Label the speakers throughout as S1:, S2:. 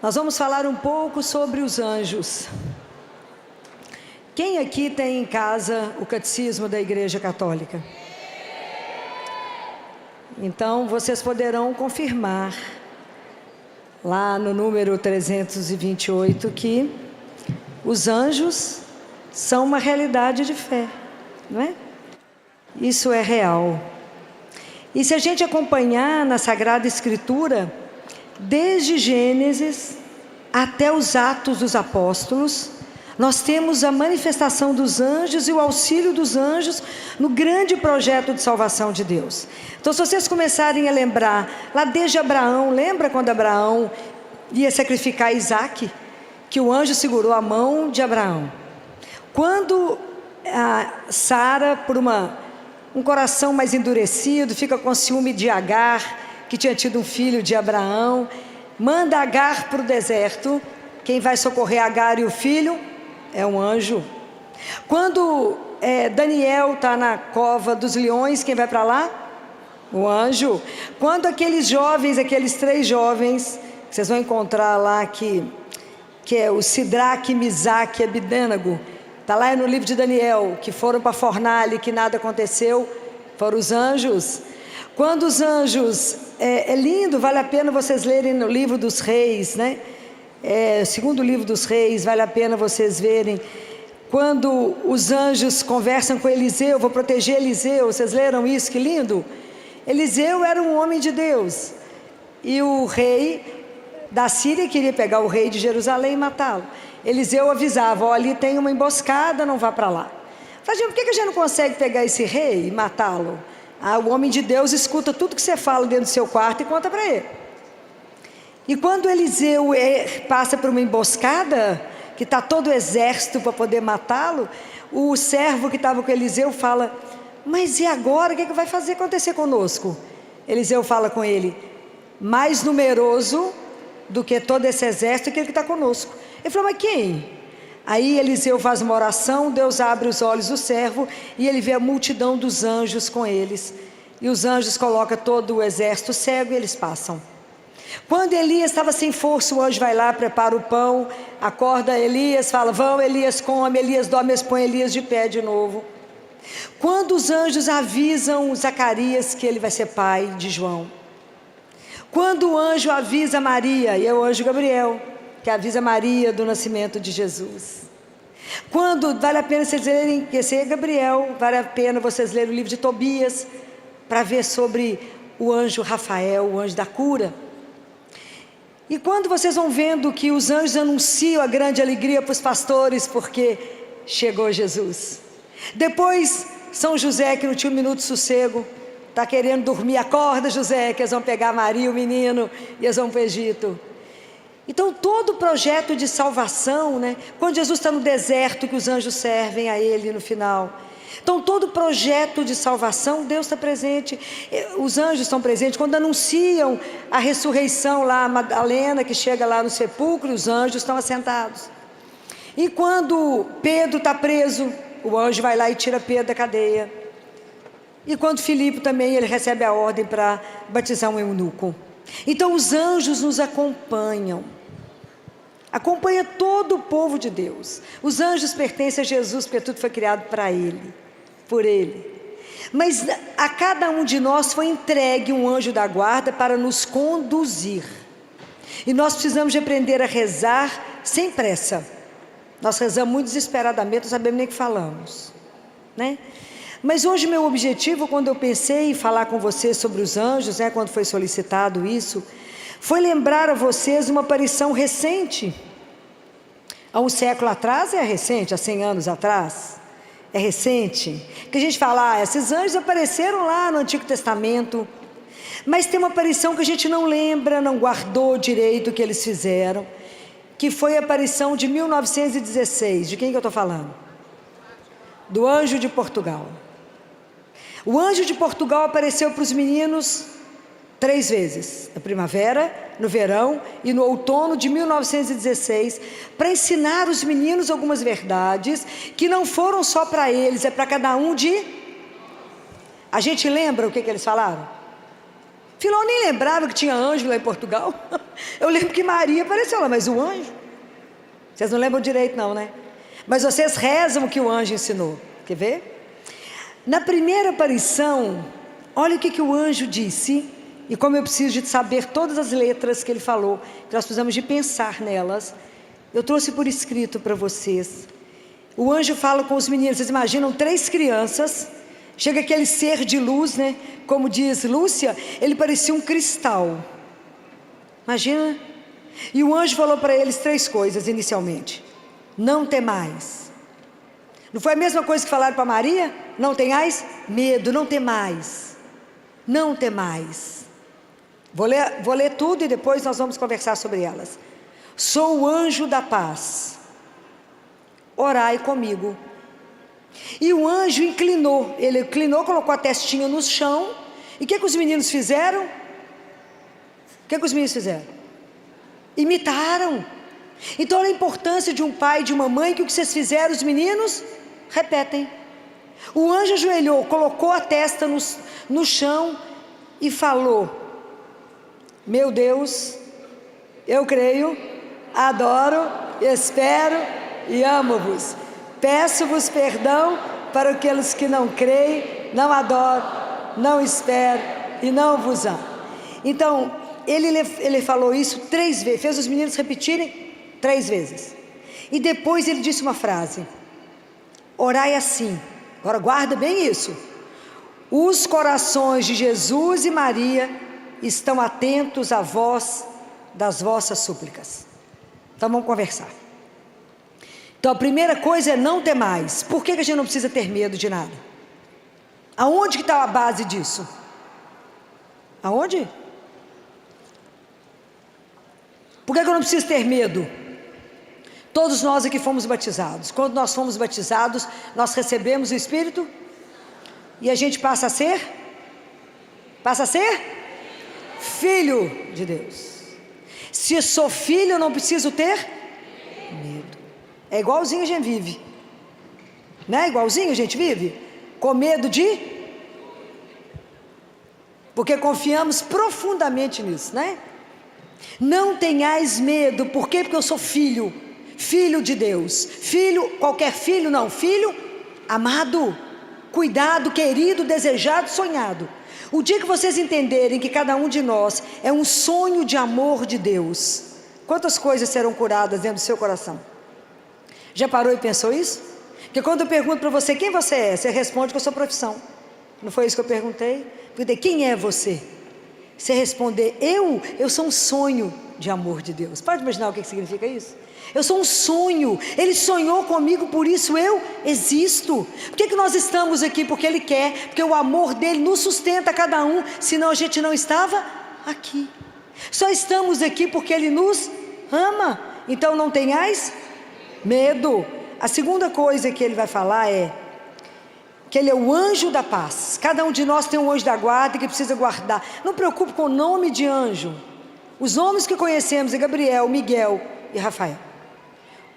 S1: Nós vamos falar um pouco sobre os anjos. Quem aqui tem em casa o catecismo da Igreja Católica? Então, vocês poderão confirmar, lá no número 328, que os anjos são uma realidade de fé, não é? Isso é real. E se a gente acompanhar na Sagrada Escritura, desde Gênesis até os Atos dos Apóstolos, nós temos a manifestação dos anjos e o auxílio dos anjos no grande projeto de salvação de Deus. Então, se vocês começarem a lembrar, lá desde Abraão, lembra quando Abraão ia sacrificar Isaac? Que o anjo segurou a mão de Abraão. Quando Sara, por um coração mais endurecido, fica com ciúme de Agar, que tinha tido um filho de Abraão, manda Agar para o deserto. Quem vai socorrer Agar e o filho é um anjo. Quando Daniel está na cova dos leões, quem vai para lá? O anjo. Quando aqueles 3 jovens, que vocês vão encontrar lá, que é o Sidraque, Misaque e Abidênago, está lá no livro de Daniel, que foram para a fornalha e que nada aconteceu, foram os anjos. Quando os anjos, é lindo, vale a pena vocês lerem no livro dos reis, né? Segundo livro dos reis, vale a pena vocês verem, quando os anjos conversam com Eliseu, vou proteger Eliseu, vocês leram isso, que lindo? Eliseu era um homem de Deus, e o rei da Síria queria pegar o rei de Jerusalém e matá-lo. Eliseu avisava, ó, ali tem uma emboscada, não vá para lá. Falei, por que a gente não consegue pegar esse rei e matá-lo? O homem de Deus escuta tudo que você fala dentro do seu quarto e conta para ele. E quando Eliseu passa por uma emboscada, que está todo o exército para poder matá-lo, o servo que estava com Eliseu fala, mas e agora, o que vai fazer acontecer conosco? Eliseu fala com ele, mais numeroso do que todo esse exército, aquele que está conosco. Ele falou, mas quem? Aí Eliseu faz uma oração, Deus abre os olhos do servo e ele vê a multidão dos anjos com eles. E os anjos colocam todo o exército cego e eles passam. Quando Elias estava sem força, o anjo vai lá, prepara o pão, acorda Elias, fala, vão, Elias come, Elias dorme, põe Elias de pé de novo. Quando os anjos avisam Zacarias que ele vai ser pai de João. Quando o anjo avisa Maria, e é o anjo Gabriel, que avisa Maria do nascimento de Jesus. Quando, vale a pena vocês lerem, esse é Gabriel, vale a pena vocês lerem o livro de Tobias, para ver sobre o anjo Rafael, o anjo da cura. E quando vocês vão vendo que os anjos anunciam a grande alegria para os pastores, porque chegou Jesus. Depois, São José, que não tinha um minuto de sossego, está querendo dormir, acorda José, que eles vão pegar Maria, o menino, e eles vão para o Egito. Então todo o projeto de salvação, né? Quando Jesus está no deserto, que os anjos servem a ele no final. Então todo o projeto de salvação, Deus está presente, os anjos estão presentes. Quando anunciam a ressurreição lá, a Madalena que chega lá no sepulcro, os anjos estão assentados. E quando Pedro está preso, o anjo vai lá e tira Pedro da cadeia. E quando Filipe também, ele recebe a ordem para batizar um eunuco. Então os anjos nos acompanham. Acompanha todo o povo de Deus. Os anjos pertencem a Jesus, porque tudo foi criado para Ele, por Ele. Mas a cada um de nós foi entregue um anjo da guarda para nos conduzir. E nós precisamos de aprender a rezar sem pressa. Nós rezamos muito desesperadamente, não sabemos nem o que falamos, né? Mas hoje meu objetivo, quando eu pensei em falar com vocês sobre os anjos, né, quando foi solicitado isso, foi lembrar a vocês uma aparição recente. Há um século atrás é recente, há 100 anos atrás é recente. Que a gente fala, esses anjos apareceram lá no Antigo Testamento, mas tem uma aparição que a gente não lembra, não guardou direito o que eles fizeram, que foi a aparição de 1916. De quem que eu estou falando? Do anjo de Portugal. O anjo de Portugal apareceu para os meninos 3 vezes, na primavera, no verão e no outono de 1916, para ensinar os meninos algumas verdades, que não foram só para eles, é para cada um de... A gente lembra o que eles falaram? Filó nem lembrava que tinha anjo lá em Portugal. Eu lembro que Maria apareceu lá, mas o anjo? Vocês não lembram direito não, né? Mas vocês rezam o que o anjo ensinou. Quer ver? Na primeira aparição, olha o que o anjo disse. E como eu preciso de saber todas as letras que ele falou, que nós precisamos de pensar nelas, eu trouxe por escrito para vocês. O anjo fala com os meninos. Vocês imaginam 3 crianças. Chega aquele ser de luz, né? Como diz Lúcia, ele parecia um cristal. Imagina. E o anjo falou para eles 3 coisas inicialmente. Não temais. Não foi a mesma coisa que falaram para Maria? Não tenhais medo, não temais. Não temais. Vou ler tudo e depois nós vamos conversar sobre elas. Sou o anjo da paz. Orai comigo. E o anjo inclinou. Ele inclinou, colocou a testinha no chão. E o que os meninos fizeram? O que os meninos fizeram? Imitaram. Então olha a importância de um pai e de uma mãe, que o que vocês fizeram, os meninos, repetem. O anjo ajoelhou, colocou a testa no chão e falou: meu Deus, eu creio, adoro, espero e amo-vos. Peço-vos perdão para aqueles que não creem, não adoram, não esperam e não vos amam. Então, ele falou isso 3 vezes, fez os meninos repetirem 3 vezes. E depois ele disse uma frase: orai assim. Agora guarda bem isso. Os corações de Jesus e Maria estão atentos à voz das vossas súplicas. Então vamos conversar. Então a primeira coisa é não temais. Por que a gente não precisa ter medo de nada? Aonde que está a base disso? Aonde? Por que eu não preciso ter medo? Todos nós aqui fomos batizados. Quando nós fomos batizados, nós recebemos o Espírito e a gente passa a ser filho de Deus. Se sou filho, eu não preciso ter medo. É igualzinho a gente vive, né? Igualzinho a gente vive, com medo porque confiamos profundamente nisso, né? Não tenhais medo. Por quê? Porque eu sou filho de Deus. Filho, qualquer filho não, filho amado, cuidado, querido, desejado, sonhado. O dia que vocês entenderem que cada um de nós é um sonho de amor de Deus, quantas coisas serão curadas dentro do seu coração? Já parou e pensou isso? Porque quando eu pergunto para você quem você é, você responde com a sua profissão. Não foi isso que eu perguntei? Perguntei, quem é você? Você responder, eu sou um sonho de amor de Deus. Pode imaginar o que significa isso? Eu sou um sonho, Ele sonhou comigo, por isso eu existo. Por que nós estamos aqui? Porque Ele quer, porque o amor dEle nos sustenta cada um, senão a gente não estava aqui. Só estamos aqui porque Ele nos ama. Então não tenhais medo. A segunda coisa que Ele vai falar é que Ele é o anjo da paz. Cada um de nós tem um anjo da guarda que precisa guardar. Não preocupe com o nome de anjo. Os nomes que conhecemos é Gabriel, Miguel e Rafael.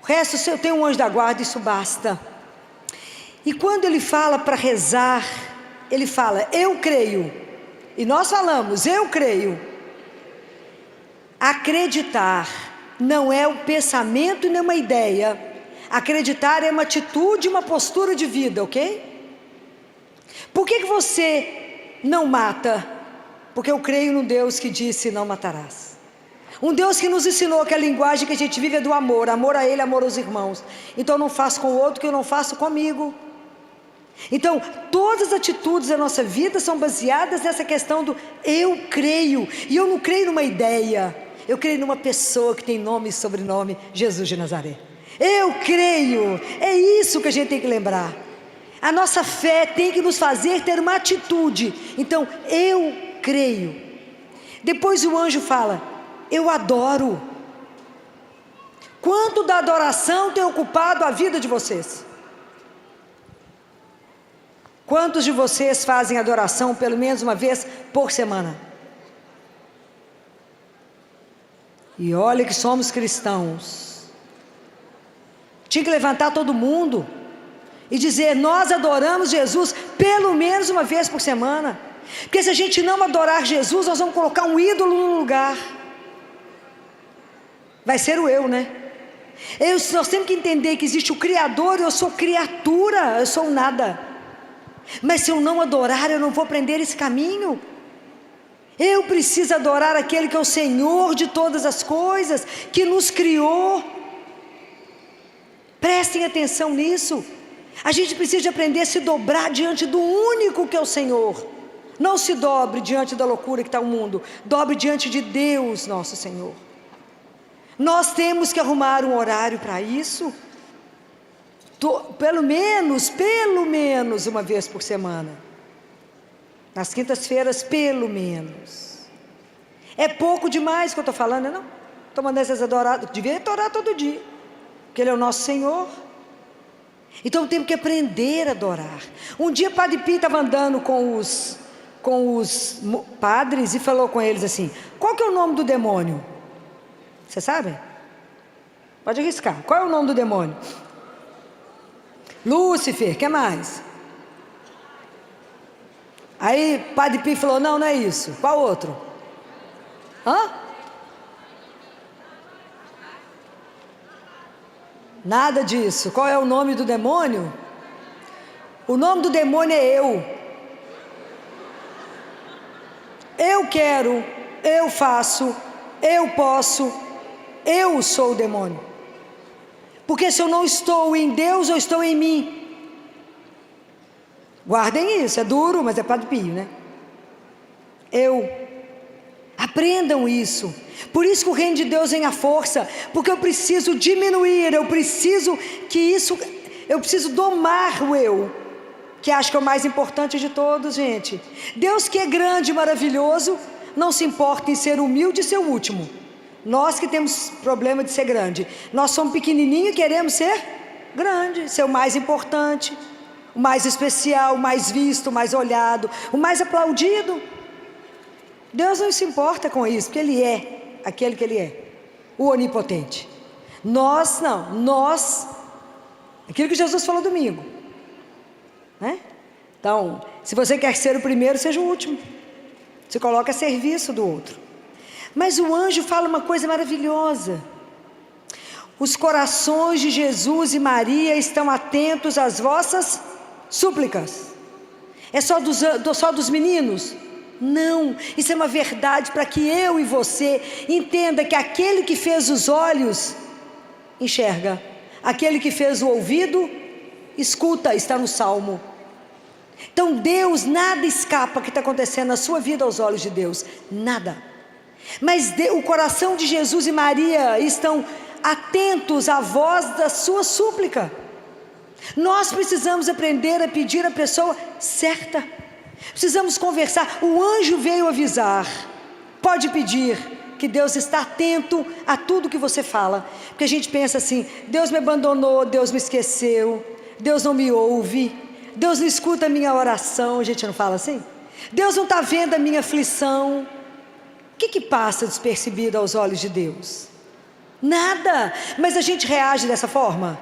S1: O resto, se eu tenho um anjo da guarda, isso basta. E quando Ele fala para rezar, Ele fala, eu creio. E nós falamos, eu creio. Acreditar não é um pensamento nem uma ideia. Acreditar é uma atitude, uma postura de vida, ok? Por que você não mata? Porque eu creio num Deus que disse não matarás. Um Deus que nos ensinou que a linguagem que a gente vive é do amor. Amor a Ele, amor aos irmãos. Então eu não faço com o outro o que eu não faço comigo. Então todas as atitudes da nossa vida são baseadas nessa questão do eu creio. E eu não creio numa ideia. Eu creio numa pessoa que tem nome e sobrenome, Jesus de Nazaré. Eu creio. É isso que a gente tem que lembrar. A nossa fé tem que nos fazer ter uma atitude. Então, eu creio. Depois o anjo fala, eu adoro. Quanto da adoração tem ocupado a vida de vocês? Quantos de vocês fazem adoração pelo menos uma vez por semana? E olha que somos cristãos. Tinha que levantar todo mundo e dizer, nós adoramos Jesus pelo menos uma vez por semana. Porque se a gente não adorar Jesus, nós vamos colocar um ídolo no lugar. Vai ser o eu, né? Nós temos que entender que existe o Criador e eu sou criatura, eu sou nada. Mas se eu não adorar, eu não vou aprender esse caminho. Eu preciso adorar aquele que é o Senhor de todas as coisas, que nos criou. Prestem atenção nisso. A gente precisa aprender a se dobrar diante do único que é o Senhor. Não se dobre diante da loucura que está o mundo. Dobre diante de Deus, nosso Senhor. Nós temos que arrumar um horário para isso. Pelo menos uma vez por semana. Nas quintas-feiras, pelo menos. É pouco demais que eu estou falando, não? Estou mandando vocês adorar. Devia adorar todo dia. Porque Ele é o nosso Senhor. Então temos que aprender a adorar. Um dia o Padre Pio estava andando com os padres e falou com eles assim: qual que é o nome do demônio? Você sabe? Pode arriscar. Qual é o nome do demônio? Lúcifer, que mais? Aí Padre Pio falou: não é isso. Qual outro? Nada disso. Qual é o nome do demônio? O nome do demônio é eu. Eu quero, eu faço, eu posso, eu sou o demônio. Porque se eu não estou em Deus, eu estou em mim. Guardem isso, é duro, mas é Padre Pio, né? Aprendam isso. Por isso que o reino de Deus vem à força, porque eu preciso diminuir, eu preciso domar o eu, que acho que é o mais importante de todos, gente. Deus, que é grande e maravilhoso, não se importa em ser humilde e ser o último. Nós que temos problema de ser grande, nós somos pequenininhos e queremos ser grande, ser o mais importante, o mais especial, o mais visto, o mais olhado, o mais aplaudido. Deus não se importa com isso, porque Ele é aquele que Ele é, o onipotente. Nós não, aquilo que Jesus falou domingo, né? Então, se você quer ser o primeiro, seja o último. Se coloca a serviço do outro. Mas o anjo fala uma coisa maravilhosa: os corações de Jesus e Maria estão atentos às vossas súplicas. É só dos meninos? Não, isso é uma verdade para que eu e você entenda que aquele que fez os olhos enxerga, aquele que fez o ouvido escuta, está no Salmo. Então Deus, nada escapa que está acontecendo na sua vida aos olhos de Deus, nada. Mas o coração de Jesus e Maria estão atentos à voz da sua súplica. Nós precisamos aprender a pedir a pessoa certa. Precisamos conversar. O anjo veio avisar. Pode pedir, que Deus está atento a tudo que você fala. Porque a gente pensa assim: Deus me abandonou, Deus me esqueceu, Deus não me ouve, Deus não escuta a minha oração. A gente não fala assim? Deus não está vendo a minha aflição. O que passa despercebido aos olhos de Deus? Nada. Mas a gente reage dessa forma?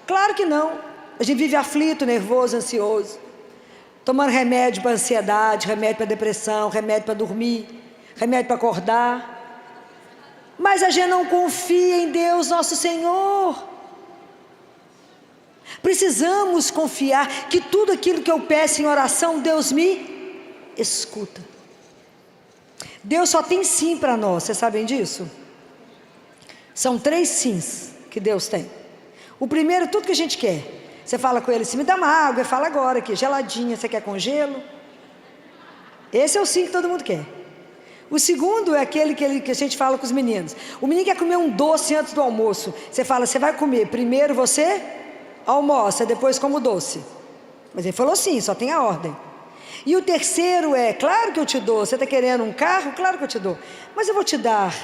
S1: Claro que não. A gente vive aflito, nervoso, ansioso, tomando remédio para ansiedade, remédio para depressão, remédio para dormir, remédio para acordar. Mas a gente não confia em Deus, nosso Senhor. Precisamos confiar que tudo aquilo que eu peço em oração, Deus me escuta. Deus só tem sim para nós, vocês sabem disso? São 3 sims que Deus tem. O primeiro, tudo que a gente quer. Você fala com Ele assim: me dá uma água. Ele fala agora aqui, geladinha, você quer com gelo? Esse é o sim que todo mundo quer. O segundo é aquele que a gente fala com os meninos. O menino quer comer um doce antes do almoço. Você fala: você vai comer, primeiro você almoça, depois come o doce. Mas ele falou sim, só tem a ordem. E o terceiro é: claro que eu te dou. Você está querendo um carro? Claro que eu te dou. Mas eu vou te dar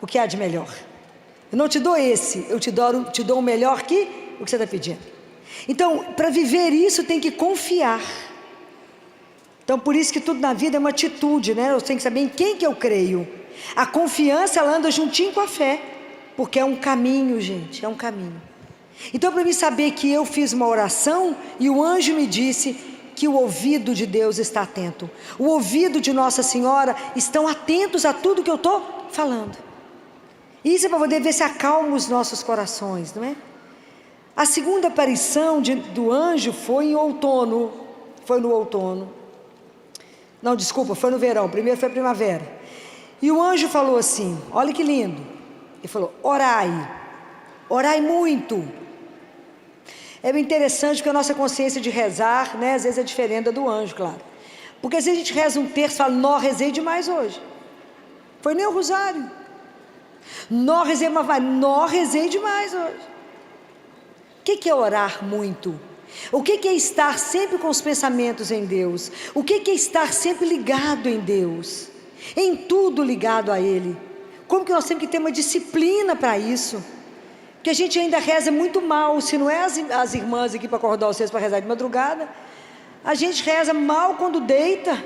S1: o que há de melhor. Eu não te dou esse, eu te dou o melhor que o que você está pedindo. Então, para viver isso, tem que confiar. Então, por isso que tudo na vida é uma atitude, né? Eu tenho que saber em quem que eu creio. A confiança, ela anda juntinho com a fé, porque é um caminho, gente, é um caminho. Então, para mim saber que eu fiz uma oração e o anjo me disse que o ouvido de Deus está atento. O ouvido de Nossa Senhora estão atentos a tudo que eu estou falando. Isso é para poder ver se acalma os nossos corações, não é? A segunda aparição do anjo foi em outono. Foi no outono. Não, desculpa, foi no verão. Primeiro foi a primavera. E o anjo falou assim, olha que lindo. Ele falou, orai. Orai muito. É bem interessante porque a nossa consciência de rezar, né, às vezes é diferente da do anjo, claro. Porque às vezes a gente reza um terço e fala, nó, rezei demais hoje. Foi nem o rosário. Nó, rezei, mas vai, nó, rezei demais hoje. O que é orar muito? O que é estar sempre com os pensamentos em Deus? O que é estar sempre ligado em Deus? Em tudo ligado a Ele. Como que nós temos que ter uma disciplina para isso? Porque a gente ainda reza muito mal. Se não é as irmãs aqui para acordar vocês para rezar de madrugada, a gente reza mal quando deita,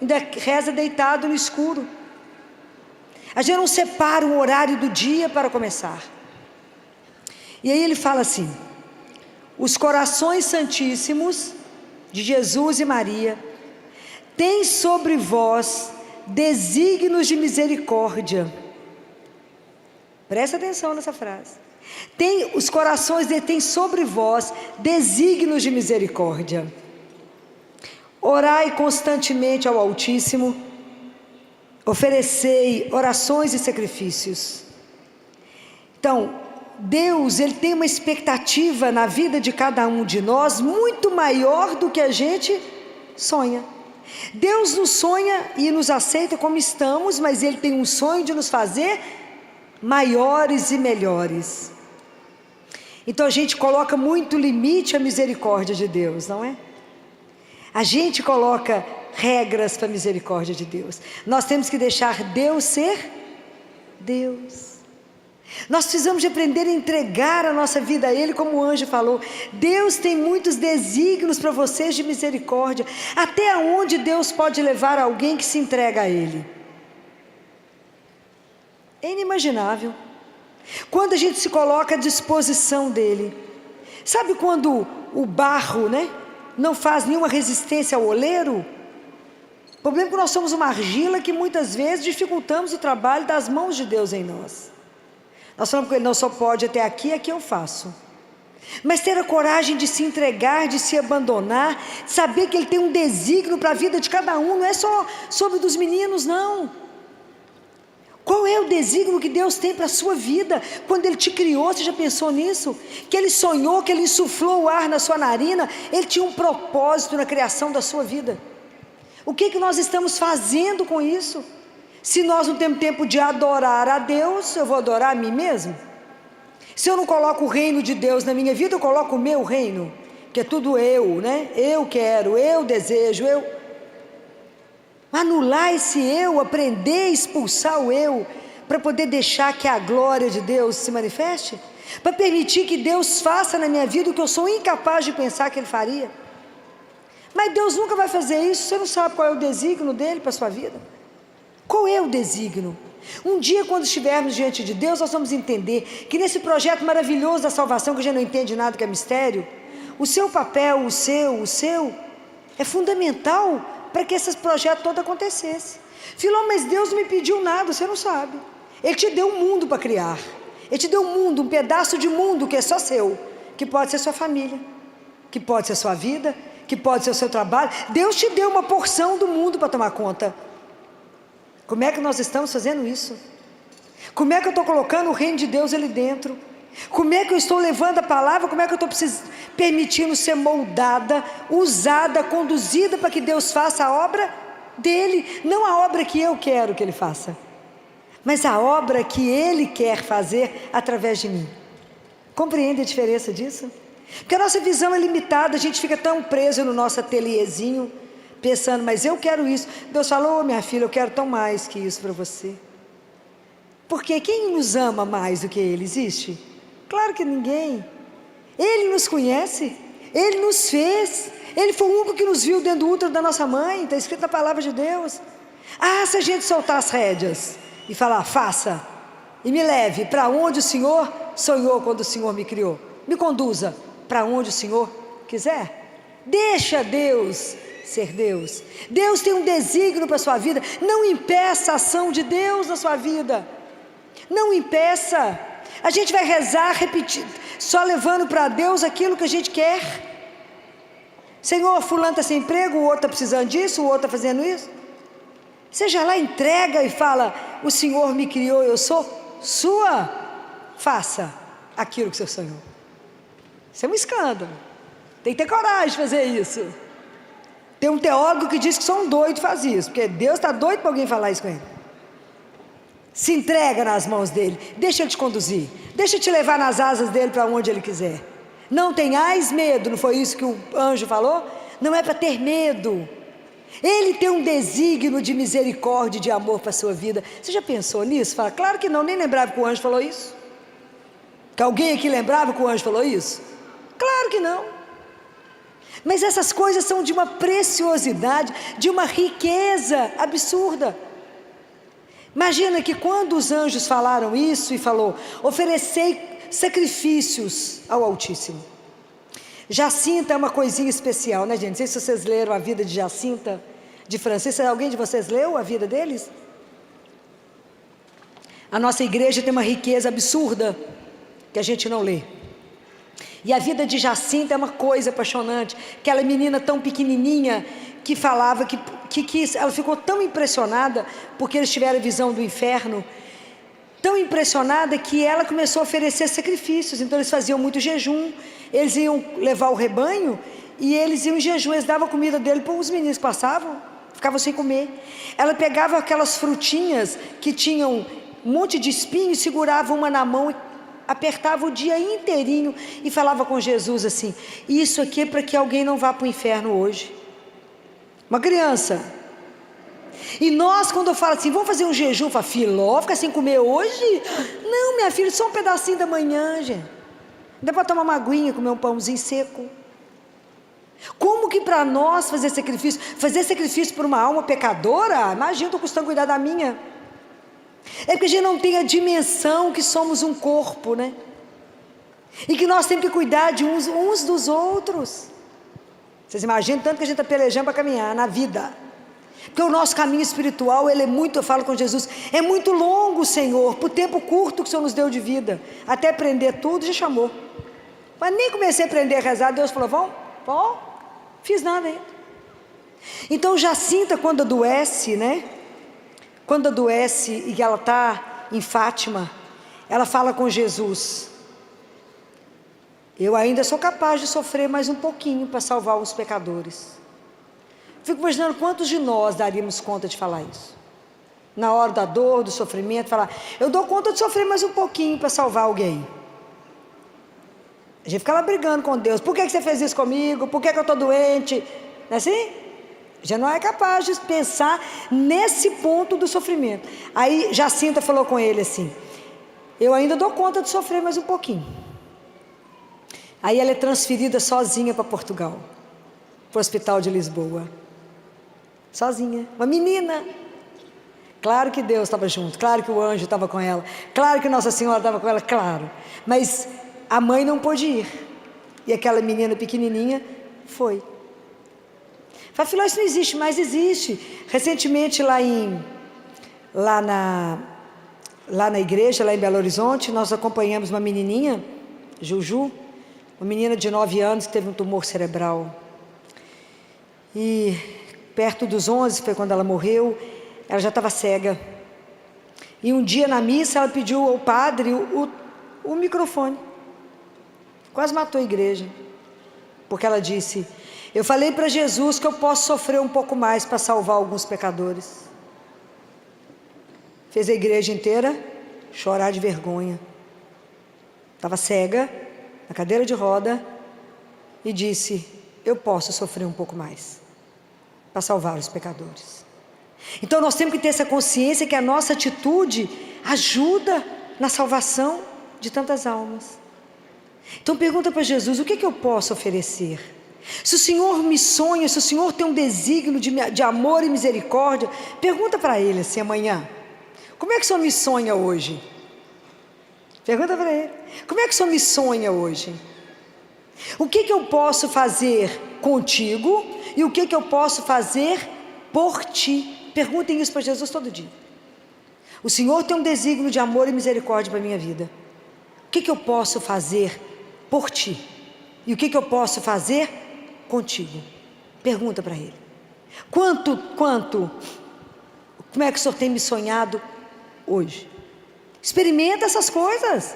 S1: ainda reza deitado no escuro. A gente não separa um horário do dia para começar. E aí ele fala assim, os corações santíssimos de Jesus e Maria têm sobre vós desígnios de misericórdia. Presta atenção nessa frase. Os corações têm sobre vós desígnios de misericórdia. Orai constantemente ao Altíssimo, oferecei orações e sacrifícios. Então, Deus, Ele tem uma expectativa na vida de cada um de nós muito maior do que a gente sonha. Deus nos sonha e nos aceita como estamos, mas Ele tem um sonho de nos fazer maiores e melhores. Então a gente coloca muito limite à misericórdia de Deus, não é? A gente coloca regras para a misericórdia de Deus. Nós temos que deixar Deus ser Deus. Nós precisamos de aprender a entregar a nossa vida a Ele, como o anjo falou. Deus tem muitos desígnios para vocês de misericórdia. Até onde Deus pode levar alguém que se entrega a Ele? É inimaginável. Quando a gente se coloca à disposição dEle. Sabe quando o barro, né, não faz nenhuma resistência ao oleiro? O problema é que nós somos uma argila que muitas vezes dificultamos o trabalho das mãos de Deus em nós. Nós falamos que Ele não só pode até aqui, aqui eu faço. Mas ter a coragem de se entregar, de se abandonar, de saber que Ele tem um desígnio para a vida de cada um, não é só sobre dos meninos, não. Qual é o desígnio que Deus tem para a sua vida? Quando Ele te criou, você já pensou nisso? Que Ele sonhou, que Ele insuflou o ar na sua narina, Ele tinha um propósito na criação da sua vida. O que nós estamos fazendo com isso? Se nós não temos tempo de adorar a Deus, eu vou adorar a mim mesmo? Se eu não coloco o reino de Deus na minha vida, eu coloco o meu reino, que é tudo eu, né? Eu quero, eu desejo, eu... Anular esse eu, aprender a expulsar o eu, para poder deixar que a glória de Deus se manifeste, para permitir que Deus faça na minha vida o que eu sou incapaz de pensar que Ele faria. Mas Deus nunca vai fazer isso. Você não sabe qual é o desígnio dEle para a sua vida. Qual é o desígnio? Um dia, quando estivermos diante de Deus, nós vamos entender que nesse projeto maravilhoso da salvação, que a gente não entende nada, que é mistério, o seu papel, o seu, é fundamental para que esse projeto todo acontecesse. Filó, mas Deus não me pediu nada, você não sabe. Ele te deu um mundo para criar. Ele te deu um mundo, um pedaço de mundo que é só seu, que pode ser sua família, que pode ser sua vida, que pode ser o seu trabalho. Deus te deu uma porção do mundo para tomar conta. Como é que nós estamos fazendo isso? Como é que eu estou colocando o reino de Deus ali dentro? Como é que eu estou levando a palavra? Como é que eu estou permitindo ser moldada, usada, conduzida para que Deus faça a obra dEle? Não a obra que eu quero que Ele faça, mas a obra que Ele quer fazer através de mim. Compreende a diferença disso? Porque a nossa visão é limitada, a gente fica tão preso no nosso ateliêzinho, pensando, mas eu quero isso. Deus falou, minha filha, eu quero tão mais que isso para você. Porque quem nos ama mais do que Ele existe? Claro que ninguém. Ele nos conhece, Ele nos fez, Ele foi o único que nos viu dentro do útero da nossa mãe, está escrito na palavra de Deus. Se a gente soltar as rédeas e falar, faça, e me leve para onde o Senhor sonhou quando o Senhor me criou, me conduza para onde o Senhor quiser, Deixa Deus ser Deus. Deus tem um desígnio para a sua vida. Não impeça a ação de Deus na sua vida. Não impeça. A gente vai rezar, repetir, só levando para Deus aquilo que a gente quer. Senhor, fulano está sem emprego, o outro está precisando disso, o outro está fazendo isso. Seja lá, entrega e fala: o Senhor me criou, eu sou sua. Faça aquilo que você sonhou. Isso é um escândalo. Tem que ter coragem de fazer isso. Tem um teólogo que diz que só um doido faz isso, porque Deus está doido para alguém falar isso com ele. Se entrega nas mãos dele, deixa ele te conduzir, deixa ele te levar nas asas dele para onde ele quiser. Não tenhais medo, não foi isso que o anjo falou? Não é para ter medo. Ele tem um desígnio de misericórdia e de amor para a sua vida. Você já pensou nisso? Fala, claro que não, nem lembrava que o anjo falou isso. Que alguém aqui lembrava que o anjo falou isso? Claro que não. Mas essas coisas são de uma preciosidade, de uma riqueza absurda. Imagina que quando os anjos falaram isso e falou: oferecei sacrifícios ao Altíssimo. Jacinta é uma coisinha especial, né, gente? Não sei se vocês leram a vida de Jacinta, de Francisco. Alguém de vocês leu a vida deles? A nossa igreja tem uma riqueza absurda que a gente não lê. E a vida de Jacinta é uma coisa apaixonante. Aquela menina tão pequenininha que falava que ela ficou tão impressionada porque eles tiveram a visão do inferno, tão impressionada que ela começou a oferecer sacrifícios. Então eles faziam muito jejum, eles iam levar o rebanho e eles iam em jejum, eles davam a comida dele para os meninos que passavam, ficavam sem comer. Ela pegava aquelas frutinhas que tinham um monte de espinho, segurava uma na mão e apertava o dia inteirinho e falava com Jesus assim: isso aqui é para que alguém não vá para o inferno hoje. Uma criança. E nós, quando eu falo assim, vamos fazer um jejum, fala: filó, fica sem comer hoje? Não, minha filha, só um pedacinho da manhã, gente. Dá para tomar uma aguinha, comer um pãozinho seco. Como que para nós fazer sacrifício por uma alma pecadora? Imagina, estou custando cuidar da minha. É porque a gente não tem a dimensão que somos um corpo, né? E que nós temos que cuidar de uns dos outros. Vocês imaginam tanto que a gente está pelejando para caminhar na vida. Porque o nosso caminho espiritual, ele é muito, eu falo com Jesus, é muito longo, Senhor, por tempo curto que o Senhor nos deu de vida. Até aprender tudo, já chamou. Mas nem comecei a aprender a rezar, Deus falou: vão, fiz nada ainda. Então Jacinta, quando adoece, né? Quando adoece e ela está em Fátima, ela fala com Jesus: eu ainda sou capaz de sofrer mais um pouquinho para salvar os pecadores. Fico imaginando quantos de nós daríamos conta de falar isso. Na hora da dor, do sofrimento, falar: eu dou conta de sofrer mais um pouquinho para salvar alguém. A gente fica lá brigando com Deus: por que você fez isso comigo? Por que eu estou doente? Não é assim? Já não é capaz de pensar nesse ponto do sofrimento. Aí Jacinta falou com ele assim: eu ainda dou conta de sofrer mais um pouquinho. Aí ela é transferida sozinha para Portugal, para o hospital de Lisboa. Sozinha, uma menina. Claro que Deus estava junto, claro que o anjo estava com ela, claro que Nossa Senhora estava com ela, claro. Mas a mãe não pôde ir. E aquela menina pequenininha foi. Fala: filho, isso não existe mais. Existe. Recentemente lá na igreja, lá em Belo Horizonte, nós acompanhamos uma menininha, Juju, uma menina de 9 anos que teve um tumor cerebral. E perto dos 11, foi quando ela morreu, ela já estava cega. E um dia na missa ela pediu ao padre o microfone. Quase matou a igreja. Porque ela disse: eu falei para Jesus que eu posso sofrer um pouco mais para salvar alguns pecadores. Fez a igreja inteira chorar de vergonha. Estava cega, na cadeira de roda, e disse: eu posso sofrer um pouco mais para salvar os pecadores. Então nós temos que ter essa consciência que a nossa atitude ajuda na salvação de tantas almas. Então pergunta para Jesus: o que eu posso oferecer? Se o Senhor me sonha, se o Senhor tem um desígnio de amor e misericórdia, pergunta para Ele assim amanhã: como é que o Senhor me sonha hoje? Pergunta para Ele: como é que o Senhor me sonha hoje? O que eu posso fazer contigo e o que eu posso fazer por ti? Perguntem isso para Jesus todo dia. O Senhor tem um desígnio de amor e misericórdia para a minha vida. O que eu posso fazer por ti? E o que eu posso fazer contigo? Pergunta para Ele. Como é que o Senhor tem me sonhado hoje? Experimenta essas coisas.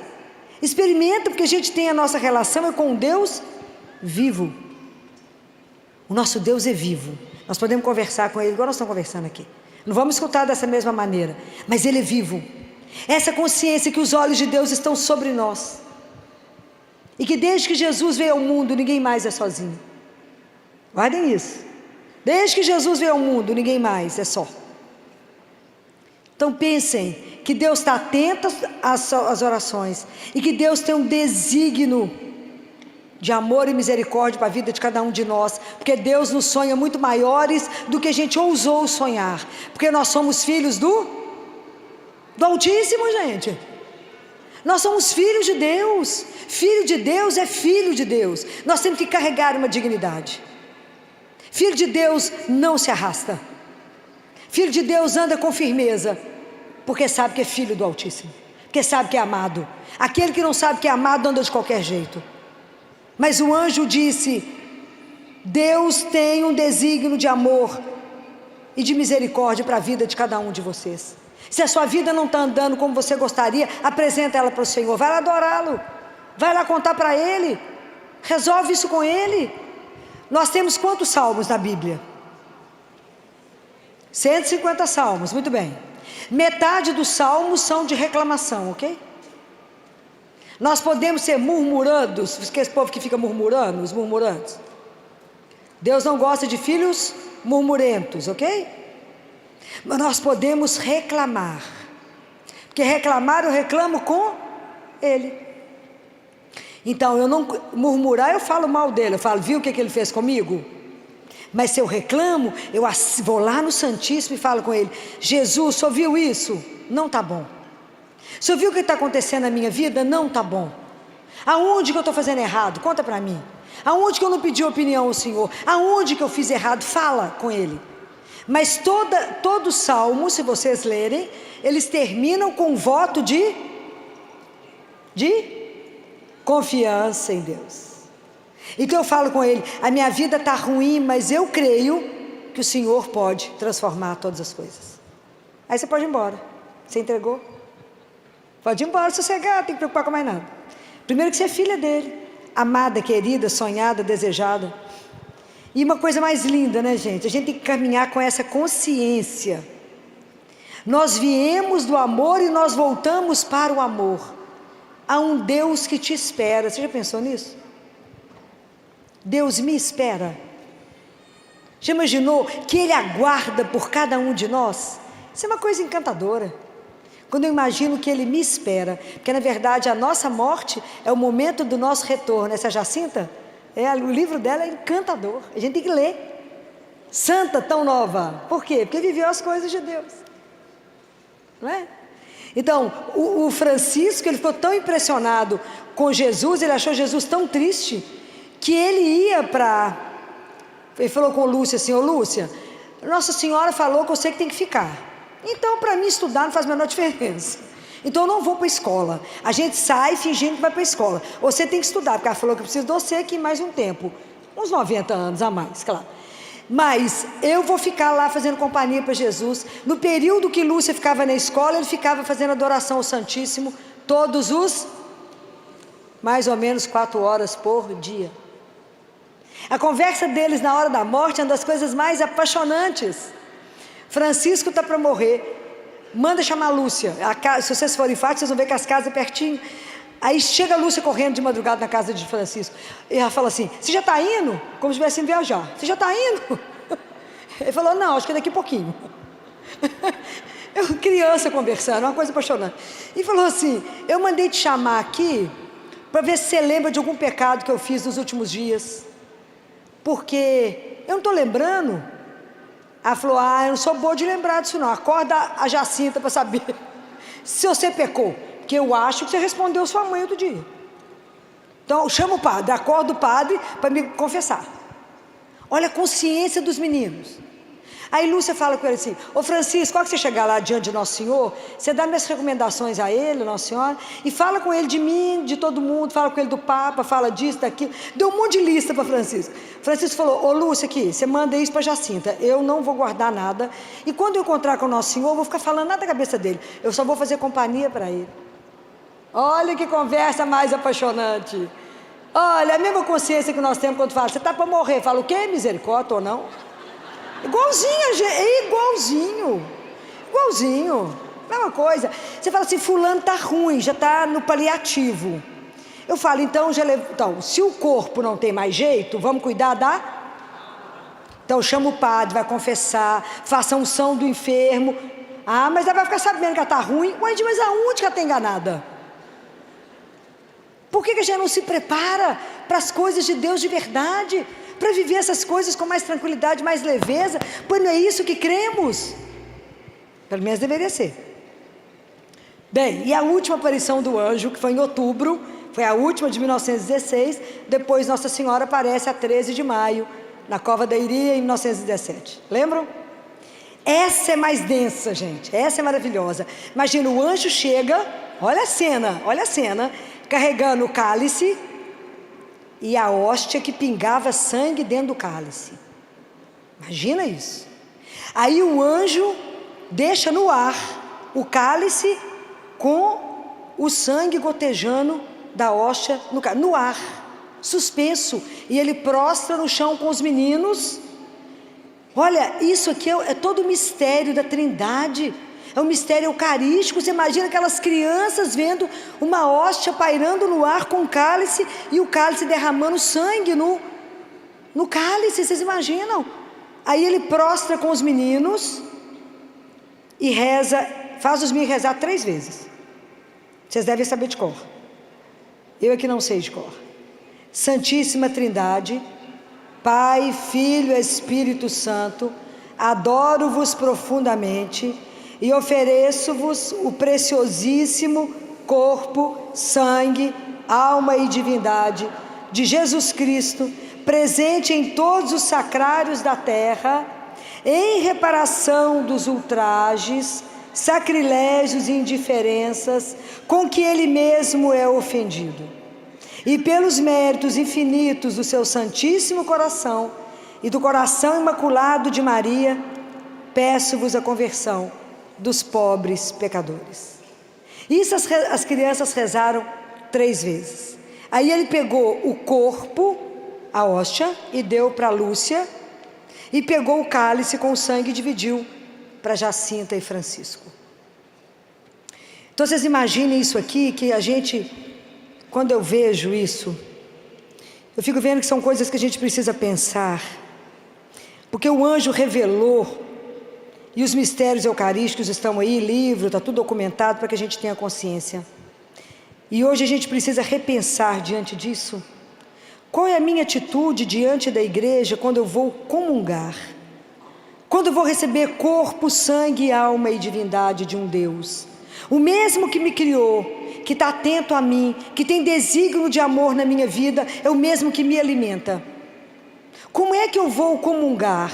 S1: Experimenta, porque a gente tem a nossa relação é com um Deus vivo. O nosso Deus é vivo. Nós podemos conversar com Ele, igual nós estamos conversando aqui. Não vamos escutar dessa mesma maneira, mas Ele é vivo. Essa consciência que os olhos de Deus estão sobre nós. E que desde que Jesus veio ao mundo, ninguém mais é sozinho. Guardem isso. Desde que Jesus veio ao mundo, ninguém mais é só. Então pensem que Deus está atento às orações e que Deus tem um desígnio de amor e misericórdia para a vida de cada um de nós, porque Deus nos sonha muito maiores do que a gente ousou sonhar, porque nós somos filhos do Altíssimo, gente. Nós somos filhos de Deus. Filho de Deus é filho de Deus. Nós temos que carregar uma dignidade. Filho de Deus não se arrasta. Filho de Deus anda com firmeza, porque sabe que é filho do Altíssimo, porque sabe que é amado. Aquele que não sabe que é amado anda de qualquer jeito. Mas o anjo disse: Deus tem um desígnio de amor e de misericórdia para a vida de cada um de vocês. Se a sua vida não está andando como você gostaria, apresenta ela para o Senhor, vai lá adorá-lo, vai lá contar para Ele, resolve isso com Ele. Nós temos quantos salmos na Bíblia? 150 salmos, muito bem. Metade dos salmos são de reclamação, ok? Nós podemos ser murmurandos, que esse povo que fica murmurando, os murmurantes. Deus não gosta de filhos murmurentos, ok? Mas nós podemos reclamar, porque reclamar eu reclamo com Ele. Então eu não murmurar, eu falo mal dele, eu falo, viu o que ele fez comigo? Mas se eu reclamo, eu vou lá no Santíssimo e falo com Ele: Jesus, o senhor viu isso? Não está bom. O senhor viu o que está acontecendo na minha vida? Não está bom. Aonde que eu estou fazendo errado? Conta para mim. Aonde que eu não pedi opinião ao Senhor? Aonde que eu fiz errado? Fala com Ele. Mas todo salmo, se vocês lerem, eles terminam com um voto de confiança em Deus. Então eu falo com Ele: a minha vida está ruim, mas eu creio que o Senhor pode transformar todas as coisas. Aí você pode ir embora. Você entregou? Pode ir embora, sossegar, não tem que preocupar com mais nada. Primeiro que você é filha dele, amada, querida, sonhada, desejada. E uma coisa mais linda, né, gente? A gente tem que caminhar com essa consciência. Nós viemos do amor e nós voltamos para o amor. Há um Deus que te espera. Você já pensou nisso? Deus me espera. Já imaginou que Ele aguarda por cada um de nós? Isso é uma coisa encantadora. Quando eu imagino que Ele me espera, porque na verdade a nossa morte é o momento do nosso retorno. Essa Jacinta, o livro dela é encantador, a gente tem que ler. Santa, tão nova. Por quê? Porque viveu as coisas de Deus, não é? Então, o Francisco, ele ficou tão impressionado com Jesus, ele achou Jesus tão triste, que ele ele falou com Lúcia assim: ô Lúcia, Nossa Senhora falou que eu sei que tem que ficar. Então, para mim, estudar não faz a menor diferença. Então, eu não vou para a escola. A gente sai fingindo que vai para a escola. Você tem que estudar, porque ela falou que eu preciso de você aqui mais um tempo. Uns 90 anos a mais, claro. Mas eu vou ficar lá fazendo companhia para Jesus. No período que Lúcia ficava na escola, ele ficava fazendo adoração ao Santíssimo todos os, mais ou menos 4 horas por dia. A conversa deles na hora da morte é uma das coisas mais apaixonantes. Francisco está para morrer, manda chamar a Lúcia. Se vocês forem fartos, vocês vão ver que as casas é pertinho. Aí chega a Lúcia correndo de madrugada na casa de Francisco, e ela fala assim: você já está indo? Como se estivesse indo viajar. Você já está indo? Ele falou: não, acho que daqui a pouquinho. Eu, criança conversando, uma coisa apaixonante. E falou assim: eu mandei te chamar aqui para ver se você lembra de algum pecado que eu fiz nos últimos dias, porque eu não estou lembrando. Ela falou: eu não sou boa de lembrar disso não. Acorda a Jacinta para saber se você pecou, porque eu acho que você respondeu sua mãe outro dia. Então, chama o padre, acorda o padre para me confessar. Olha a consciência dos meninos. Aí Lúcia fala com ele assim: ô Francisco, quando você chegar lá diante de Nosso Senhor, você dá minhas recomendações a ele, Nossa Senhora, e fala com ele de mim, de todo mundo, fala com ele do Papa, fala disso, daquilo. Deu um monte de lista para Francisco. Francisco falou: ô Lúcia, aqui, você manda isso para Jacinta, eu não vou guardar nada, e quando eu encontrar com o Nosso Senhor, eu vou ficar falando nada da cabeça dele, eu só vou fazer companhia para ele. Olha que conversa mais apaixonante. Olha, a mesma consciência que nós temos quando fala: você está para morrer, fala o quê? Misericórdia ou não? Igualzinho, é igualzinho, mesma coisa. Você fala assim: fulano está ruim, já está no paliativo. Eu falo: então, se o corpo não tem mais jeito, vamos cuidar Então chama o padre, vai confessar, faça a unção do enfermo. Ah, mas ela vai ficar sabendo que ela está ruim. Ué, mas aonde que ela está enganada? Por que a gente não se prepara para as coisas de Deus de verdade? Para viver essas coisas com mais tranquilidade, mais leveza? Pois não é isso que cremos? Pelo menos deveria ser. Bem, e a última aparição do anjo, que foi em outubro, foi a última de 1916, depois Nossa Senhora aparece a 13 de maio, na Cova da Iria, em 1917. Lembram? Essa é mais densa, gente, essa é maravilhosa. Imagina, o anjo chega, olha a cena, carregando o cálice e a hóstia que pingava sangue dentro do cálice. Imagina isso. Aí o anjo deixa no ar o com o sangue gotejando da hóstia no ar, suspenso, e ele prostra no chão com os meninos. Olha, isso aqui é todo o mistério da Trindade, é um mistério eucarístico. Você imagina aquelas crianças vendo uma hóstia pairando no ar com o cálice, e o cálice derramando sangue no cálice, vocês imaginam? Aí ele prostra com os meninos e reza, faz os meninos rezar 3 vezes. Vocês devem saber de cor, eu é que não sei de cor. Santíssima Trindade, Pai, Filho e Espírito Santo, adoro-vos profundamente e ofereço-vos o preciosíssimo corpo, sangue, alma e divindade de Jesus Cristo, presente em todos os sacrários da terra, em reparação dos ultrajes, sacrilégios e indiferenças com que ele mesmo é ofendido, e pelos méritos infinitos do seu Santíssimo Coração e do coração imaculado de Maria, peço-vos a conversão dos pobres pecadores. Isso as crianças rezaram 3 vezes. Aí ele pegou o corpo, a hóstia, e deu para Lúcia, e pegou o cálice com o sangue e dividiu para Jacinta e Francisco. Então vocês imaginem isso aqui, que a gente, quando eu vejo isso, eu fico vendo que são coisas que a gente precisa pensar, porque o anjo revelou, e os mistérios eucarísticos estão aí, livro, está tudo documentado para que a gente tenha consciência. E hoje a gente precisa repensar diante disso. Qual é a minha atitude diante da igreja quando eu vou comungar? Quando eu vou receber corpo, sangue, alma e divindade de um Deus, o mesmo que me criou, que está atento a mim, que tem desígnio de amor na minha vida, é o mesmo que me alimenta. Como é que eu vou comungar?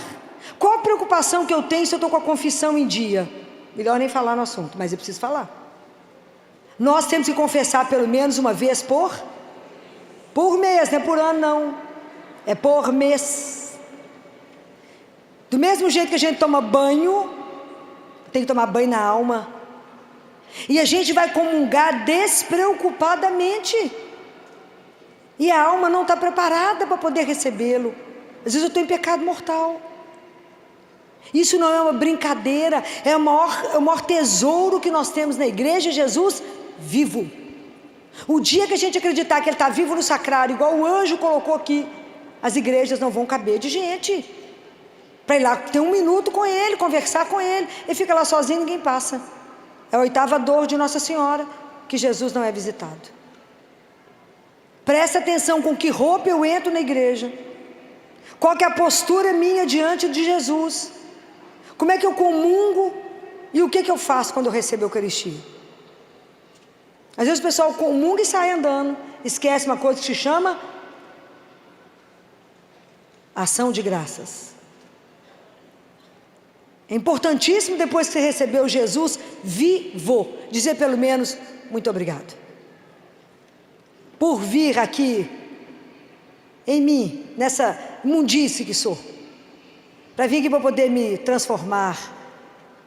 S1: Qual a preocupação que eu tenho se eu estou com a confissão em dia? Melhor nem falar no assunto, mas eu preciso falar. Nós temos que confessar pelo menos uma vez por mês, não é por ano não, é por mês. Do mesmo jeito que a gente toma banho, tem que tomar banho na alma. E a gente vai comungar despreocupadamente, e a alma não está preparada para poder recebê-lo. Às vezes eu estou em pecado mortal. Isso não é uma brincadeira, é o maior tesouro que nós temos na igreja, Jesus vivo. O dia que a gente acreditar que Ele está vivo no sacrário, igual o anjo colocou aqui, as igrejas não vão caber de gente para ir lá ter 1 minuto com Ele, conversar com Ele. Ele fica lá sozinho, ninguém passa. É a 8ª dor de Nossa Senhora, que Jesus não é visitado. Presta atenção com que roupa eu entro na igreja, qual que é a postura minha diante de Jesus, como é que eu comungo e o que eu faço quando eu recebo a Eucaristia. Às vezes o pessoal comunga e sai andando, esquece uma coisa que se chama ação de graças. É importantíssimo, depois que você recebeu Jesus vivo, dizer pelo menos muito obrigado por vir aqui em mim, nessa imundice que sou, para vir aqui para poder me transformar.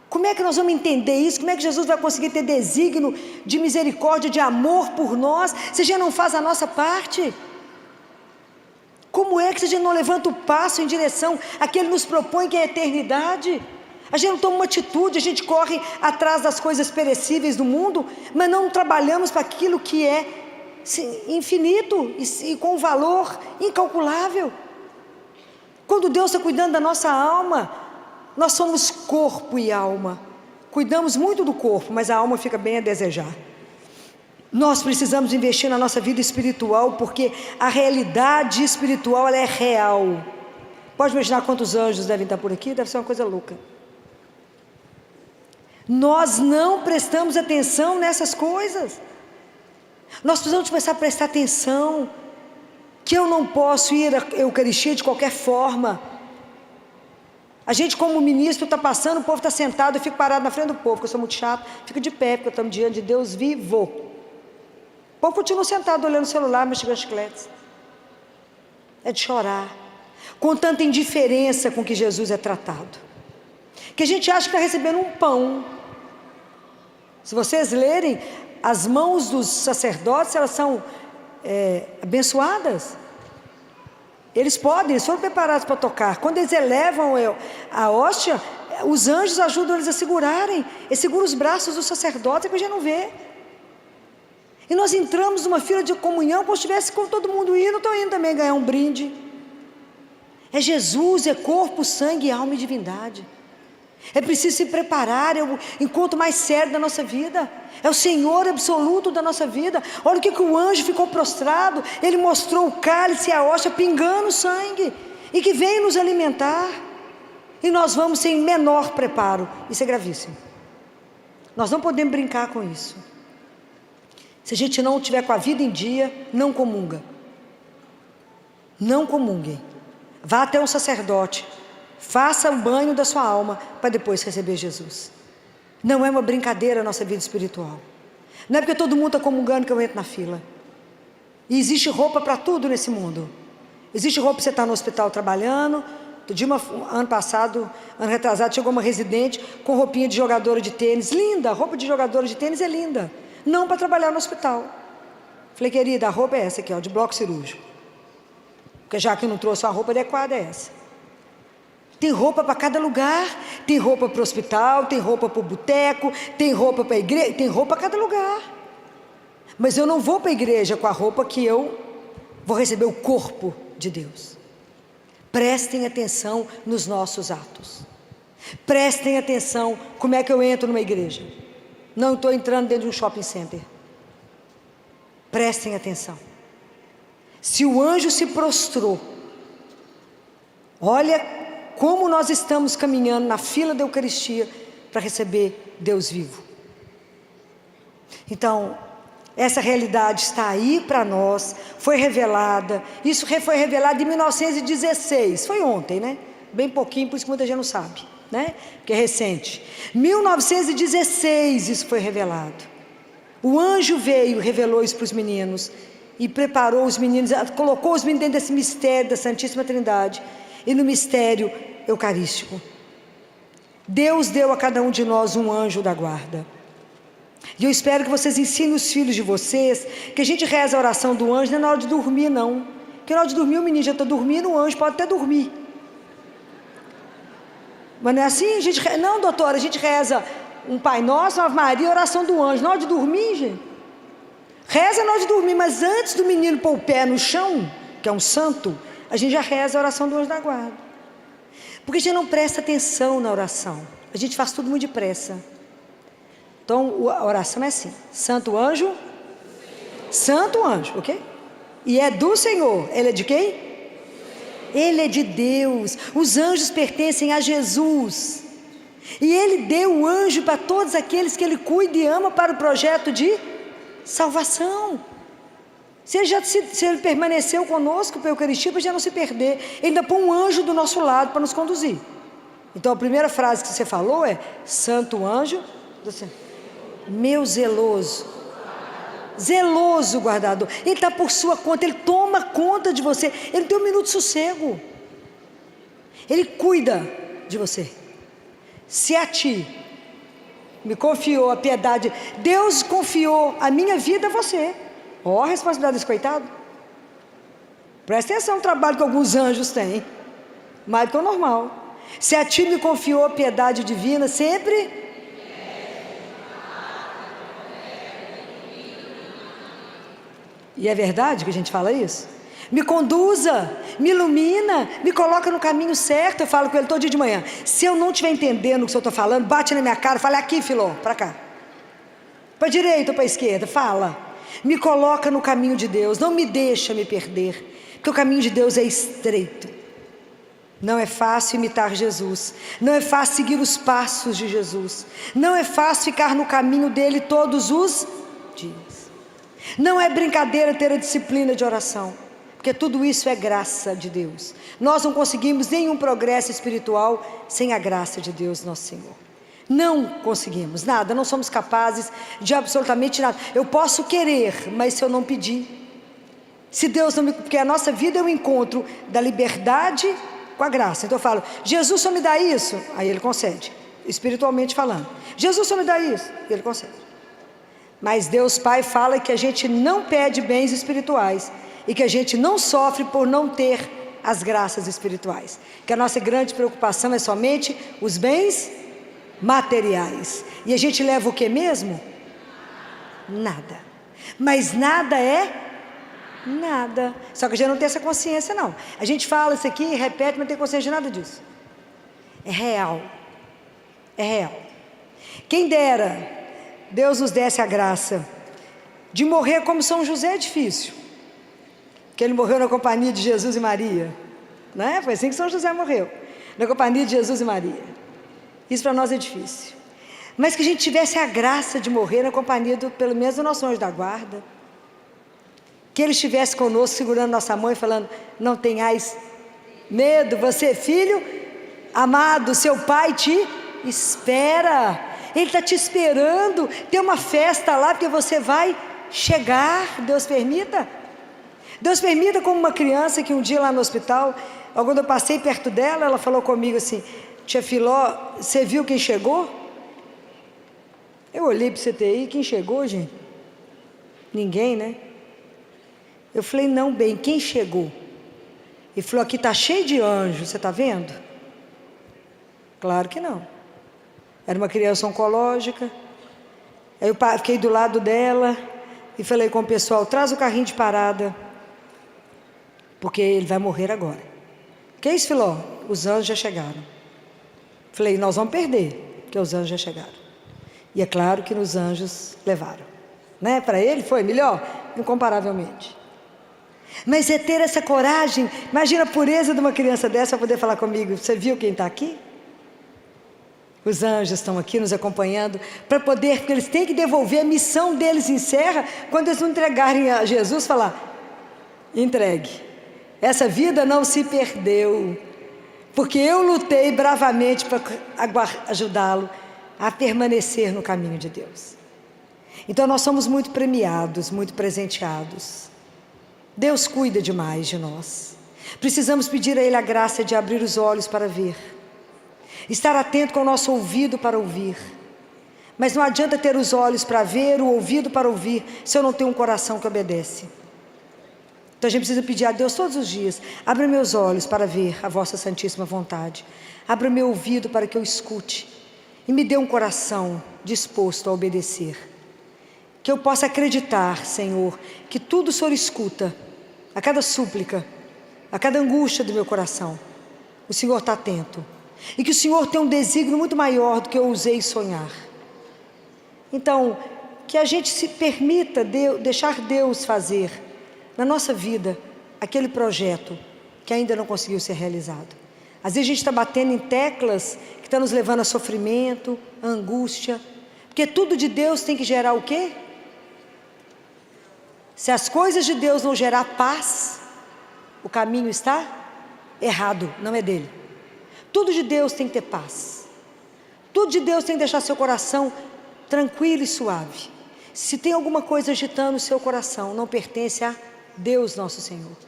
S1: Como é que nós vamos entender isso? Como é que Jesus vai conseguir ter desígnio de misericórdia, de amor por nós, se a gente não faz a nossa parte? Como é que a gente não levanta o passo em direção a que Ele nos propõe, que é a eternidade? A gente não toma uma atitude, a gente corre atrás das coisas perecíveis do mundo, mas não trabalhamos para aquilo que é infinito e com valor incalculável. Quando Deus está cuidando da nossa alma, nós somos corpo e alma, cuidamos muito do corpo, mas a alma fica bem a desejar. Nós precisamos investir na nossa vida espiritual, porque a realidade espiritual, ela é real. Pode imaginar quantos anjos devem estar por aqui? Deve ser uma coisa louca. Nós não prestamos atenção nessas coisas. Nós precisamos começar a prestar atenção, que eu não posso ir à Eucaristia de qualquer forma. A gente, como ministro, está passando, o povo está sentado, eu fico parado na frente do povo, porque eu sou muito chato, fico de pé, porque eu estou diante de Deus vivo. O povo continua sentado, olhando o celular, mexendo chicletes. É de chorar, com tanta indiferença com que Jesus é tratado, que a gente acha que está recebendo um pão. Se vocês lerem, as mãos dos sacerdotes, elas são abençoadas. Eles foram preparados para tocar. Quando eles elevam a hóstia, os anjos ajudam eles a segurarem. Eles seguram os braços dos sacerdotes, que a gente não vê. E nós entramos numa fila de comunhão, como se estivesse com todo mundo indo, estou indo também ganhar um brinde. É Jesus, é corpo, sangue, alma e divindade. É preciso se preparar, é o encontro mais sério da nossa vida, é o Senhor absoluto da nossa vida. Olha o que o anjo ficou prostrado, ele mostrou o cálice e a hóstia pingando sangue, e que veio nos alimentar, e nós vamos sem menor preparo. Isso é gravíssimo, nós não podemos brincar com isso. Se a gente não tiver com a vida em dia, não comunga, não comunguem, vá até um sacerdote, faça o banho da sua alma, para depois receber Jesus. Não é uma brincadeira a nossa vida espiritual. Não é porque todo mundo está comungando que eu entro na fila. E existe roupa para tudo nesse mundo. Existe roupa para você estar no hospital trabalhando. Ano passado, ano retrasado, chegou uma residente com roupinha de jogadora de tênis. Linda, a roupa de jogadora de tênis é linda. Não para trabalhar no hospital. Falei, querida, a roupa é essa aqui, ó, de bloco cirúrgico. Porque já que não trouxe uma roupa adequada, é essa. Tem roupa para cada lugar, tem roupa para o hospital, tem roupa para o boteco, tem roupa para a igreja, tem roupa para cada lugar. Mas eu não vou para a igreja com a roupa que eu vou receber o corpo de Deus. Prestem atenção nos nossos atos. Prestem atenção como é que eu entro numa igreja. Não estou entrando dentro de um shopping center. Prestem atenção. Se o anjo se prostrou, olha como nós estamos caminhando na fila da Eucaristia para receber Deus vivo. Então, essa realidade está aí para nós, foi revelada. Isso foi revelado em 1916, foi ontem, né? Bem pouquinho, por isso que muita gente não sabe, né? Porque é recente. 1916 isso foi revelado. O anjo veio, revelou isso para os meninos e preparou os meninos, colocou os meninos dentro desse mistério da Santíssima Trindade e no mistério eucarístico. Deus deu a cada um de nós um anjo da guarda. E eu espero que vocês ensinem os filhos de vocês que a gente reza a oração do anjo não é na hora de dormir, não. Porque na hora de dormir o menino já está dormindo, o anjo pode até dormir. Mas não é assim? Não, doutora, a gente reza um Pai Nosso, uma Ave Maria, a oração do anjo. Na hora de dormir, gente, reza na hora de dormir, mas antes do menino pôr o pé no chão, que é um santo, a gente já reza a oração do anjo da guarda. Porque a gente não presta atenção na oração, a gente faz tudo muito depressa. Então a oração é assim: santo anjo, ok? E é do Senhor. Ele é de quem? Ele é de Deus. Os anjos pertencem a Jesus, e Ele deu o anjo para todos aqueles que Ele cuida e ama para o projeto de salvação. Se ele permaneceu conosco para a Eucaristia, para já não se perder, ele ainda põe um anjo do nosso lado para nos conduzir. Então a primeira frase que você falou é: Santo anjo do Senhor, meu zeloso guardador. Ele está por sua conta, ele toma conta de você, ele tem um minuto de sossego, ele cuida de você. Se a ti me confiou a piedade, Deus confiou a minha vida a você. Ó, a responsabilidade desse coitado. Presta atenção no trabalho que alguns anjos têm, mais do que o normal. Se a ti me confiou a piedade divina, sempre. E é verdade que a gente fala isso? Me conduza, me ilumina, me coloca no caminho certo. Eu falo com ele todo dia de manhã. Se eu não estiver entendendo o que eu estou falando, bate na minha cara, fala: aqui, filó, para cá, para a direita ou para a esquerda, fala. Me coloca no caminho de Deus, não me deixa me perder, porque o caminho de Deus é estreito. Não é fácil imitar Jesus, não é fácil seguir os passos de Jesus, não é fácil ficar no caminho dele todos os dias. Não é brincadeira ter a disciplina de oração, porque tudo isso é graça de Deus. Nós não conseguimos nenhum progresso espiritual sem a graça de Deus, nosso Senhor. Não conseguimos nada, não somos capazes de absolutamente nada. Eu posso querer, mas se eu não pedir, se Deus não me... Porque a nossa vida é o encontro da liberdade com a graça. Então eu falo: Jesus só me dá isso, aí Ele concede, espiritualmente falando. Jesus só me dá isso, Ele concede. Mas Deus Pai fala que a gente não pede bens espirituais e que a gente não sofre por não ter as graças espirituais, que a nossa grande preocupação é somente os bens materiais. E a gente leva o que mesmo? Nada. Mas nada é nada. Só que a gente não tem essa consciência, não. A gente fala isso aqui, repete, mas não tem consciência de nada disso. É real. É real. Quem dera Deus nos desse a graça de morrer como São José. É difícil, que ele morreu na companhia de Jesus e Maria, não é? Foi assim que São José morreu, na companhia de Jesus e Maria. Isso para nós é difícil, mas que a gente tivesse a graça de morrer na companhia pelo menos do nosso anjo da guarda, que ele estivesse conosco, segurando nossa mão e falando: não tenhais medo, você é filho amado, seu pai te espera, ele está te esperando, tem uma festa lá, porque você vai chegar. Deus permita, como uma criança que um dia lá no hospital, quando eu passei perto dela, ela falou comigo assim: tia Filó, você viu quem chegou? Eu olhei para o CTI, quem chegou, gente? Ninguém, né? Eu falei: não, bem, quem chegou? Ele falou: aqui está cheio de anjos, você está vendo? Claro que não. Era uma criança oncológica. Aí eu fiquei do lado dela e falei com o pessoal: traz o carrinho de parada, porque ele vai morrer agora. Que é isso, Filó? Os anjos já chegaram. Falei: nós vamos perder, porque os anjos já chegaram. E é claro que nos anjos levaram, né? Para ele foi melhor, incomparavelmente. Mas é ter essa coragem. Imagina a pureza de uma criança dessa para poder falar comigo: você viu quem está aqui? Os anjos estão aqui nos acompanhando para poder, porque eles têm que devolver, a missão deles encerra quando eles não entregarem a Jesus. Falar: entregue, essa vida não se perdeu, porque eu lutei bravamente para ajudá-lo a permanecer no caminho de Deus. Então nós somos muito premiados, muito presenteados. Deus cuida demais de nós. Precisamos pedir a Ele a graça de abrir os olhos para ver, estar atento com o nosso ouvido para ouvir. Mas não adianta ter os olhos para ver, o ouvido para ouvir, se eu não tenho um coração que obedece. Então a gente precisa pedir a Deus todos os dias: abre meus olhos para ver a vossa santíssima vontade, abre meu ouvido para que eu escute, e me dê um coração disposto a obedecer, que eu possa acreditar, Senhor, que tudo o Senhor escuta, a cada súplica, a cada angústia do meu coração, o Senhor está atento, e que o Senhor tem um desígnio muito maior do que eu ousei sonhar. Então, que a gente se permita deixar Deus fazer na nossa vida aquele projeto que ainda não conseguiu ser realizado. Às vezes a gente está batendo em teclas que estão nos levando a sofrimento, a angústia, porque tudo de Deus tem que gerar o quê? Se as coisas de Deus não gerar paz, o caminho está errado, não é dele. Tudo de Deus tem que ter paz. Tudo de Deus tem que deixar seu coração tranquilo e suave. Se tem alguma coisa agitando o seu coração, não pertence a Deus nosso Senhor.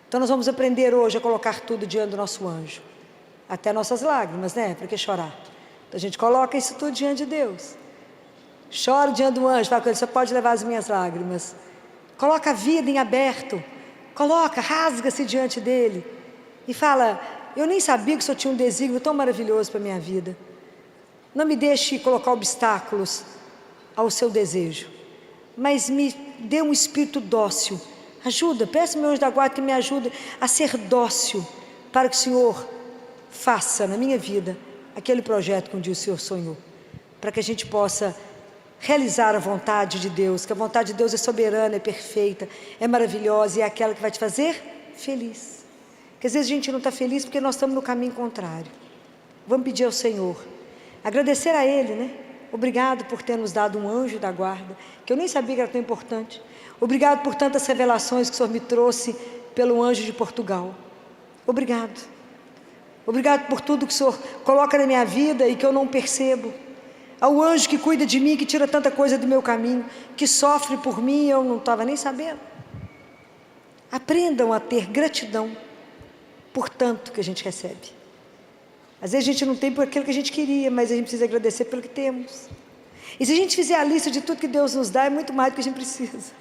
S1: Então nós vamos aprender hoje a colocar tudo diante do nosso anjo. Até nossas lágrimas, né? Para que chorar? Então a gente coloca isso tudo diante de Deus. Chora diante do anjo, fala com ele, você pode levar as minhas lágrimas. Coloca a vida em aberto. Coloca, rasga-se diante dele. E fala, eu nem sabia que o Senhor tinha um desígnio tão maravilhoso para a minha vida. Não me deixe colocar obstáculos ao seu desejo, mas me dê um espírito dócil. Ajuda, peço meu anjo da guarda que me ajude a ser dócil, para que o Senhor faça na minha vida aquele projeto que um dia o Senhor sonhou, para que a gente possa realizar a vontade de Deus, que a vontade de Deus é soberana, é perfeita, é maravilhosa e é aquela que vai te fazer feliz. Porque às vezes a gente não está feliz porque nós estamos no caminho contrário. Vamos pedir ao Senhor, agradecer a Ele, né? Obrigado por ter nos dado um anjo da guarda, que eu nem sabia que era tão importante. Obrigado por tantas revelações que o Senhor me trouxe pelo anjo de Portugal. Obrigado. Obrigado por tudo que o Senhor coloca na minha vida e que eu não percebo. Ao anjo que cuida de mim, que tira tanta coisa do meu caminho, que sofre por mim e eu não estava nem sabendo. Aprendam a ter gratidão por tanto que a gente recebe. Às vezes a gente não tem por aquilo que a gente queria, mas a gente precisa agradecer pelo que temos. E se a gente fizer a lista de tudo que Deus nos dá, é muito mais do que a gente precisa. Se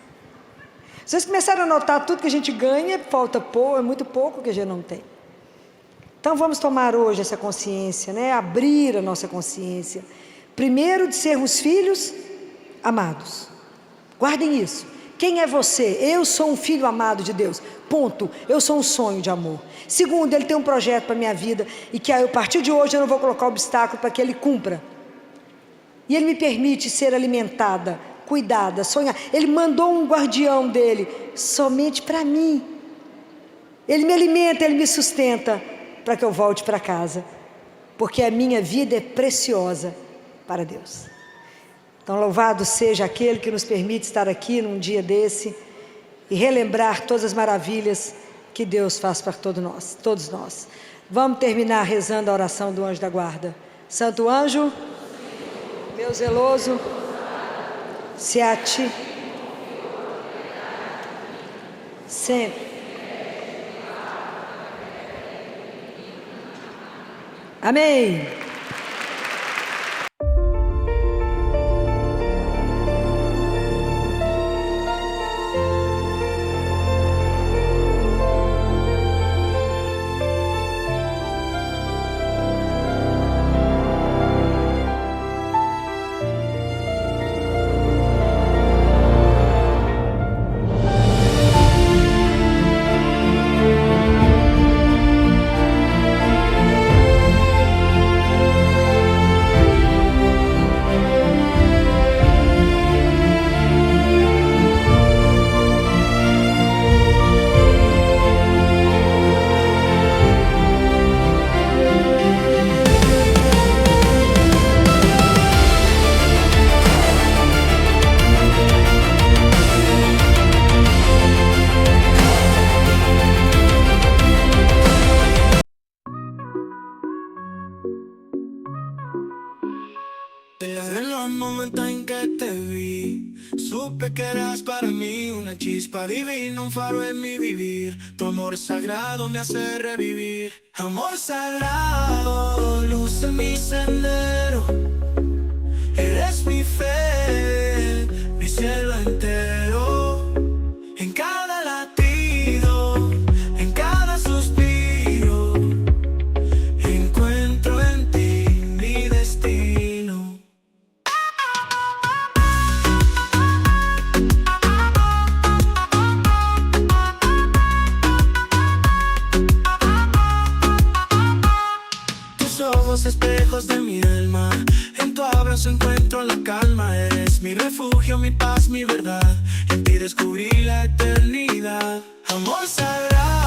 S1: vocês começarem a notar tudo que a gente ganha, falta pouco, é muito pouco que a gente não tem. Então vamos tomar hoje essa consciência, né? Abrir a nossa consciência. Primeiro, de sermos filhos amados. Guardem isso. Quem é você? Eu sou um filho amado de Deus. Ponto. Eu sou um sonho de amor. Segundo, Ele tem um projeto para a minha vida e que a partir de hoje eu não vou colocar obstáculo para que Ele cumpra. E Ele me permite ser alimentada, cuidada, sonhar. Ele mandou um guardião dele somente para mim. Ele me alimenta, Ele me sustenta para que eu volte para casa. Porque a minha vida é preciosa para Deus. Então louvado seja aquele que nos permite estar aqui num dia desse e relembrar todas as maravilhas que Deus faz para todos nós. Vamos terminar rezando a oração do anjo da guarda. Santo anjo, meu zeloso, se a ti sempre. Amém.
S2: Desde el momento en que te vi, supe que eras para mí una chispa divina, un faro en mi vivir. Tu amor sagrado me hace revivir. Amor sagrado, luz en mi sendero. Eres mi fe, mi cielo entero. En cada latido, en cada suspiro, encuentro en ti mi destino. Tus ojos espejos de mi alma, en tu abrazo encuentro la calma. Eres mi refugio, mi paz, mi verdad. En ti descubrí la eternidad. Amor sagrado.